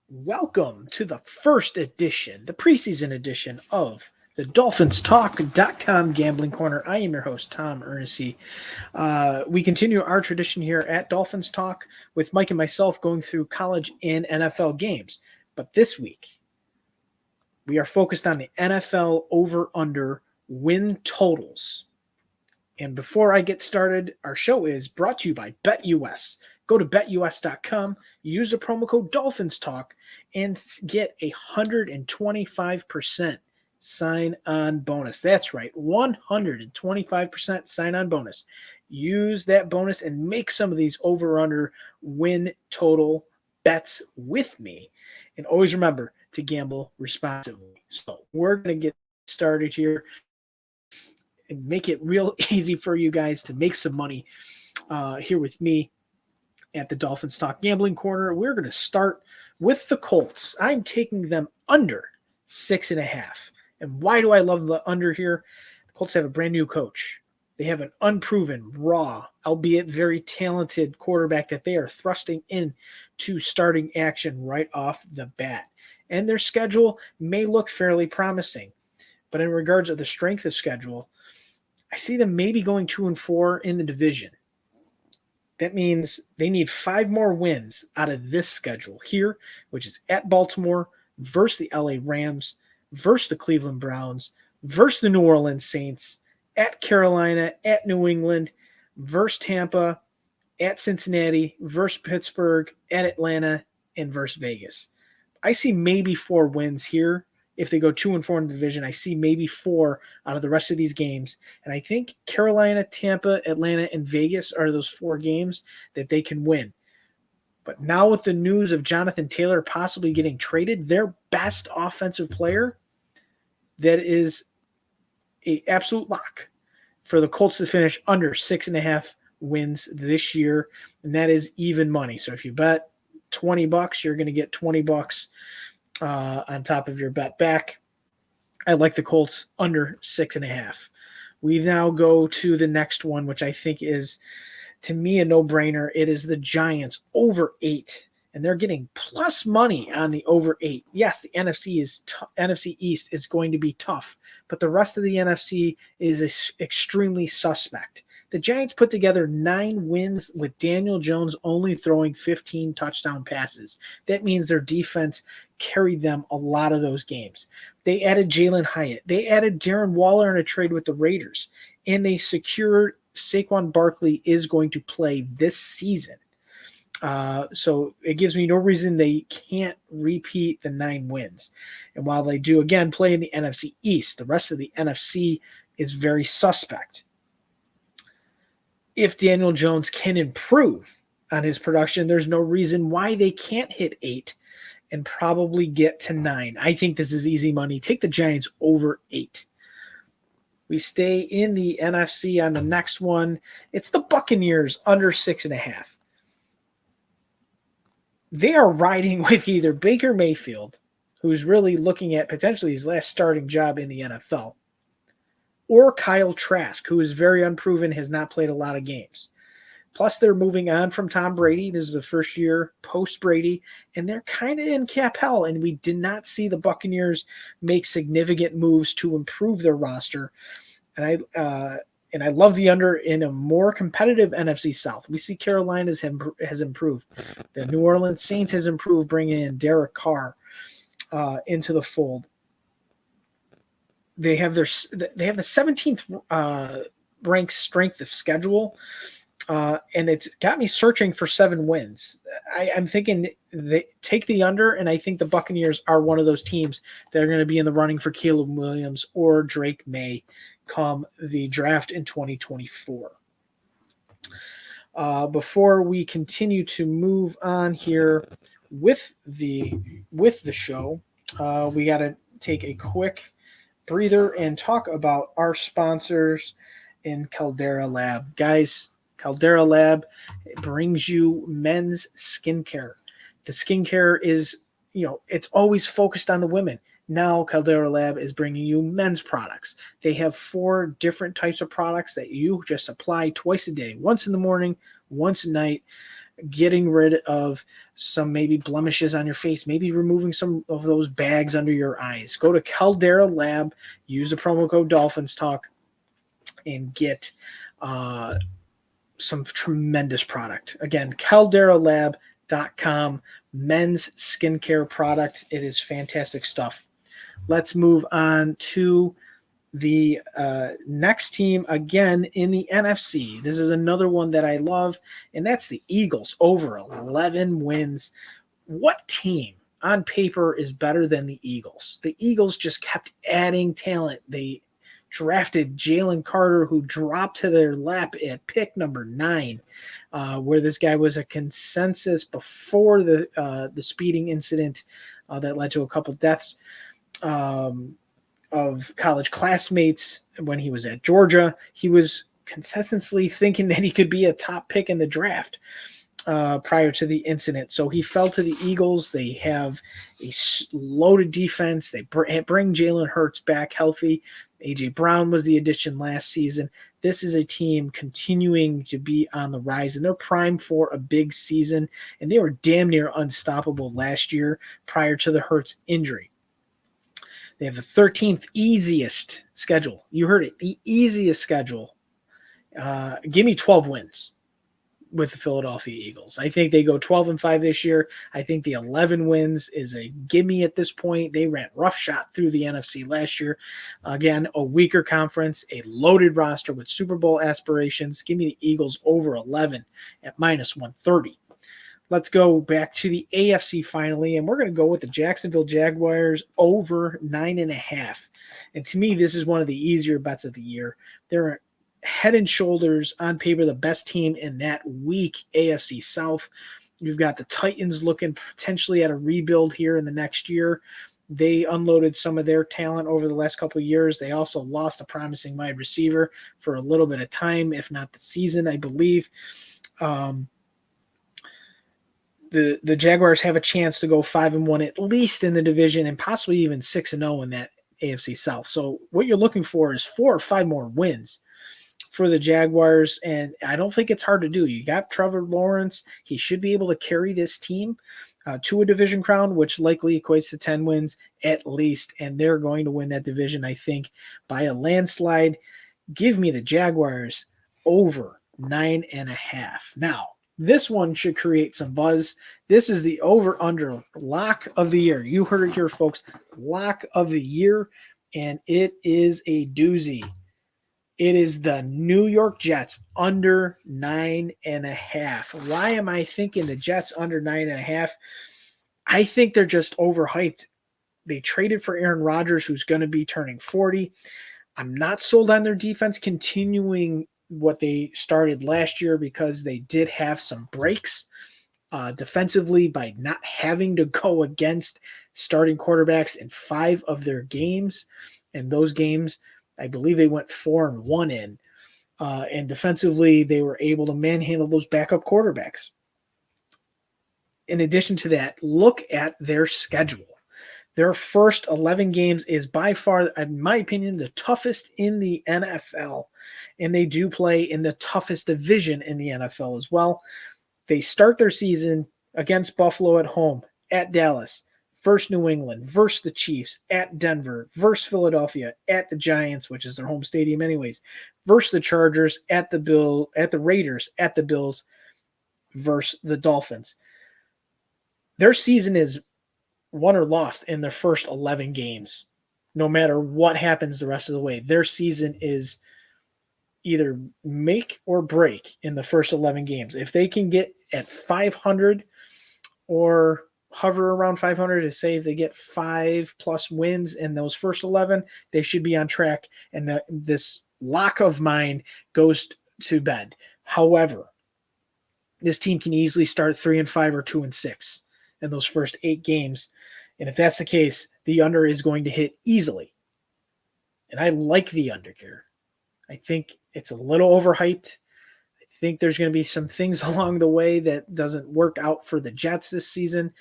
Welcome to the first edition, the preseason edition of the DolphinsTalk.com Gambling Corner. I am your host, Tom Ernest. We continue our tradition here at Dolphins Talk with Mike and myself going through college and NFL games. But this week, we are focused on the NFL over-under win totals. And before I get started, our show is brought to you by BetUS. Go to betus.com, use the promo code DolphinsTalk, and get a 125% sign-on bonus. That's right, 125% sign-on bonus. Use that bonus and make some of these over-under win total bets with me. And always remember to gamble responsibly. So we're going to get started here and make it real easy for you guys to make some money here with me at the Dolphins Talk Gambling Corner. We're going to start with the Colts. I'm taking them under 6.5. And why do I love the under here? The Colts have a brand new coach. They have an unproven, raw, albeit very talented quarterback that they are thrusting in to starting action right off the bat. And their schedule may look fairly promising. But in regards to the strength of schedule, I see them maybe going 2-4 in the division. That means they need 5 more wins out of this schedule here, which is at Baltimore, versus the LA Rams, versus the Cleveland Browns, versus the New Orleans Saints, at Carolina, at New England, versus Tampa, at Cincinnati, versus Pittsburgh, at Atlanta, and versus Vegas. I see maybe 4 wins here. If they go 2-4 in the division, I see maybe 4 out of the rest of these games. And I think Carolina, Tampa, Atlanta, and Vegas are those 4 games that they can win. But now with the news of Jonathan Taylor possibly getting traded, their best offensive player, that is an absolute lock for the Colts to finish under 6.5 wins this year. And that is even money. So if you bet $20, you're going to get $20 on top of your bet back. I like the Colts under 6.5. We now go to the next one, which I think is, to me, a no-brainer. It is the Giants over 8, and they're getting plus money on the over 8. Yes, the NFC East is going to be tough, but the rest of the NFC is extremely suspect. The Giants put together 9 wins with Daniel Jones only throwing 15 touchdown passes. That means their defense carried them a lot of those games. They added Jalen Hyatt. They added Darren Waller in a trade with the Raiders. And they secured Saquon Barkley is going to play this season. So it gives me no reason they can't repeat the 9 wins. And while they do, again, play in the NFC East, the rest of the NFC is very suspect. If Daniel Jones can improve on his production, there's no reason why they can't hit 8 and probably get to 9. I think this is easy money. Take the Giants over 8. We stay in the NFC on the next one. It's the Buccaneers under 6.5. They are riding with either Baker Mayfield, who's really looking at potentially his last starting job in the NFL, or Kyle Trask, who is very unproven, has not played a lot of games. Plus, they're moving on from Tom Brady. This is the first year post-Brady, and they're kind of in cap hell, and we did not see the Buccaneers make significant moves to improve their roster. And I love the under in a more competitive NFC South. We see Carolina has improved. The New Orleans Saints has improved, bringing in Derek Carr into the fold. They have the 17th ranked strength of schedule, and it's got me searching for 7 wins. I'm thinking they take the under, and I think the Buccaneers are one of those teams that are going to be in the running for Caleb Williams or Drake May come the draft in 2024. Before we continue to move on here with the show, we got to take a quick breather and talk about our sponsors in Caldera Lab. Guys, Caldera Lab brings you men's skincare. The skincare is, it's always focused on the women. Now Caldera Lab is bringing you men's products. They have 4 different types of products that you just apply twice a day, once in the morning, once at night. getting rid of some maybe blemishes on your face, maybe removing some of those bags under your eyes. Go to Caldera Lab, use the promo code DolphinsTalk, and get some tremendous product. Again, calderalab.com, men's skincare product. It is fantastic stuff. Let's move on to the next team again in the NFC. This is another one that I love, and that's the Eagles, over 11 wins. What team on paper is better than the Eagles? The Eagles just kept adding talent. They drafted Jalen Carter, who dropped to their lap at pick number 9, where this guy was a consensus before the speeding incident that led to a couple deaths of college classmates when he was at Georgia. He was consistently thinking that he could be a top pick in the draft prior to the incident. So he fell to the Eagles. They have a loaded defense. They bring Jalen Hurts back healthy. A.J. Brown was the addition last season. This is a team continuing to be on the rise, and they're primed for a big season, and they were damn near unstoppable last year prior to the Hurts injury. They have the 13th easiest schedule. You heard it, the easiest schedule. Give me 12 wins with the Philadelphia Eagles. I think they go 12-5 this year. I think the 11 wins is a gimme at this point. They ran roughshod through the NFC last year. Again, a weaker conference, a loaded roster with Super Bowl aspirations. Give me the Eagles over 11 at -130. Let's go back to the AFC finally, and we're going to go with the Jacksonville Jaguars over 9.5. And to me, this is one of the easier bets of the year. They're head and shoulders on paper the best team in that weak AFC South. You've got the Titans looking potentially at a rebuild here in the next year. They unloaded some of their talent over the last couple of years. They also lost a promising wide receiver for a little bit of time, if not the season, I believe. The Jaguars have a chance to go 5-1 at least in the division, and possibly even 6-0 in that AFC South. So what you're looking for is 4 or 5 more wins for the Jaguars, and I don't think it's hard to do. You got Trevor Lawrence. He should be able to carry this team to a division crown, which likely equates to 10 wins at least, and they're going to win that division, I think, by a landslide. Give me the Jaguars over 9.5. Now, this one should create some buzz. This is the over-under lock of the year. You heard it here, folks. Lock of the year, and it is a doozy. It is the New York Jets under 9.5. Why am I thinking the Jets under 9.5? I think they're just overhyped. They traded for Aaron Rodgers, who's going to be turning 40. I'm not sold on their defense continuing what they started last year because they did have some breaks defensively by not having to go against starting quarterbacks in 5 of their games. And those games, I believe they went 4-1 in. And defensively, they were able to manhandle those backup quarterbacks. In addition to that, look at their schedule. Their first 11 games is by far, in my opinion, the toughest in the NFL. And they do play in the toughest division in the NFL as well. They start their season against Buffalo at home, at Dallas, versus New England, versus the Chiefs, at Denver, versus Philadelphia, at the Giants, which is their home stadium anyways, versus the Chargers, at the Raiders, at the Bills, versus the Dolphins. Their season is won or lost in their first 11 games. No matter what happens the rest of the way, their season is either make or break in the first 11 games. If they can get at 500 or hover around 500 to say if they get 5+ wins in those first 11, they should be on track. And this lock of mine goes to bed. However, this team can easily start 3-5 or 2-6 in those first 8 games. And if that's the case, the under is going to hit easily. And I like the under here. I think it's a little overhyped. I think there's going to be some things along the way that doesn't work out for the Jets this season.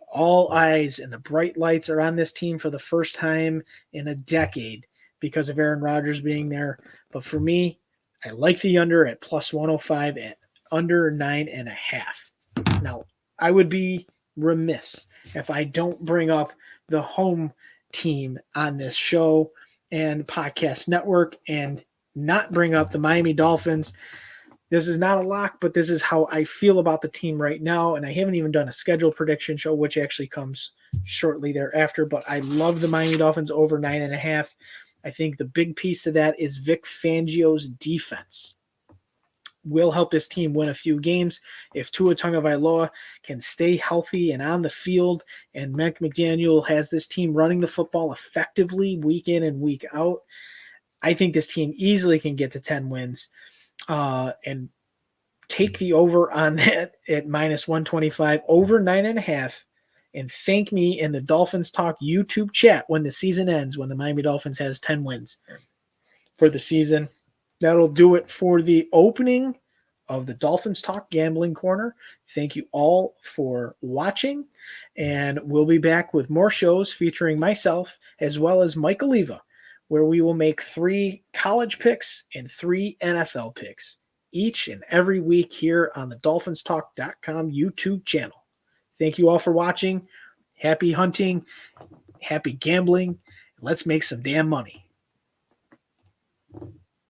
All eyes and the bright lights are on this team for the first time in a decade because of Aaron Rodgers being there. But for me, I like the under at +105 at under 9.5. Now, I would be remiss if I don't bring up the home team on this show and podcast network and not bring up the Miami Dolphins. This is not a lock, but this is how I feel about the team right now. And I haven't even done a schedule prediction show, which actually comes shortly thereafter. But I love the Miami Dolphins over 9.5. I think the big piece of that is Vic Fangio's defense will help this team win a few games. If Tua Tagovailoa can stay healthy and on the field, and Mike McDaniel has this team running the football effectively week in and week out, I think this team easily can get to 10 wins and take the over on that at minus 125, over 9.5. And thank me in the Dolphins Talk YouTube chat when the season ends, when the Miami Dolphins has 10 wins for the season. That'll do it for the opening of the Dolphins Talk Gambling Corner. Thank you all for watching, and we'll be back with more shows featuring myself as well as Mike Oliva, where we will make 3 college picks and 3 NFL picks each and every week here on the DolphinsTalk.com YouTube channel. Thank you all for watching. Happy hunting, happy gambling. Let's make some damn money.